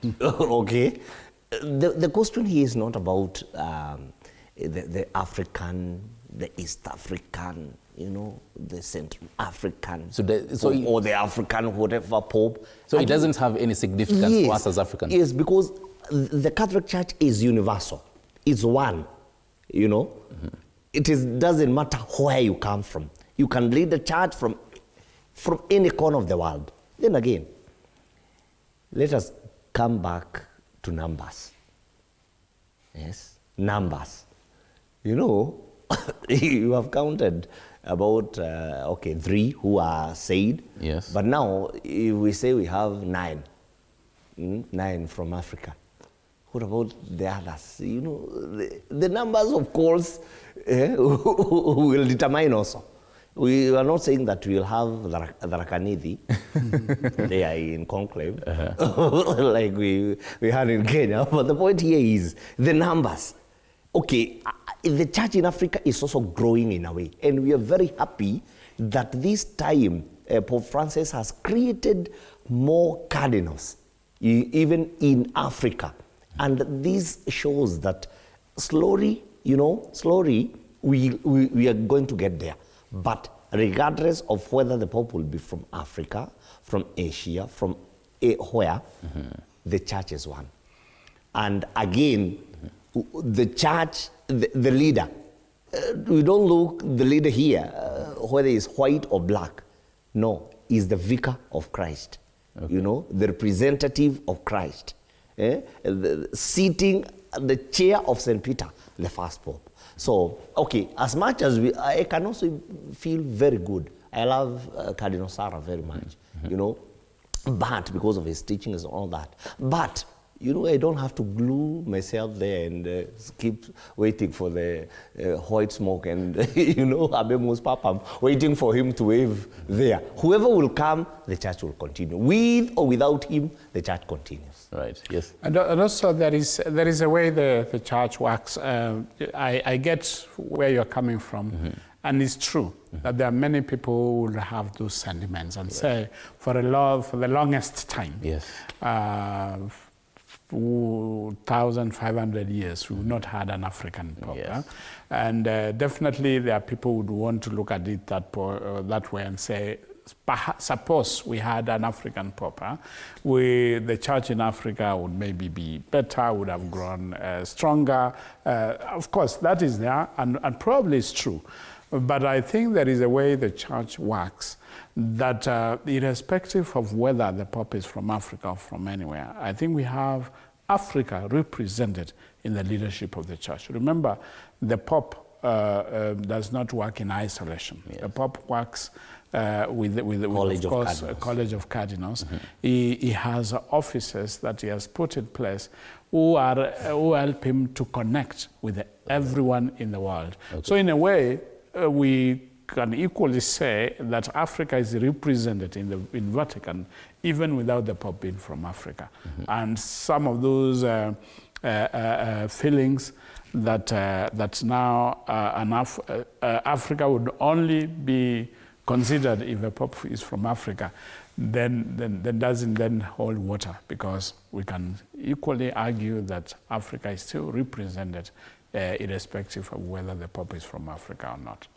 Right. Okay. The question here is not about the African, the East African, the Central African, or the African, whatever Pope. So it doesn't have any significance for us as Africans? Yes, because the Catholic Church is universal. It's one, It doesn't matter where you come from. You can lead the church from any corner of the world. Then again, let us come back to numbers. Yes, numbers. You have counted about, 3 who are saved. Yes. But now, if we say we have 9, 9 from Africa, what about the others? The numbers, of course, will determine also. We are not saying that we'll have the Rakanithi there in conclave, like we had in Kenya. But the point here is the numbers. Okay, the church in Africa is also growing in a way. And we are very happy that this time Pope Francis has created more cardinals, even in Africa. And this shows that slowly, we are going to get there. But regardless of whether the Pope will be from Africa, from Asia, from where, the church is one. And again, the church, the leader, we don't look the leader here, whether he's white or black. No, he's the vicar of Christ, the representative of Christ, sitting at the chair of St. Peter, the first Pope. So, okay, as much as I can also feel very good. I love Cardinal Sarah very much, but because of his teachings and all that. But, I don't have to glue myself there and keep waiting for the white smoke and, Abemus Papam, waiting for him to wave there. Whoever will come, the church will continue. With or without him, the church continues. Right, yes. And also there is a way the church works. I get where you're coming from. And it's true that there are many people who will have those sentiments and say, for the longest time, 1,500 years, we've not had an African Pope. Yes. And definitely there are people who would want to look at it that way and say, suppose we had an African Pope, the church in Africa would maybe be better, would have grown stronger. Of course, that is there, and probably it's true. But I think there is a way the church works that irrespective of whether the Pope is from Africa or from anywhere, I think we have Africa represented in the leadership of the church. Remember, the Pope does not work in isolation. Yes. The Pope works with a college of cardinals. He has officers that he has put in place who help him to connect with everyone in the world. Okay. So in a way, we can equally say that Africa is represented in Vatican, even without the Pope being from Africa. And some of those feelings that now Africa would only be considered if a Pope is from Africa, then doesn't hold water, because we can equally argue that Africa is still represented irrespective of whether the Pope is from Africa or not.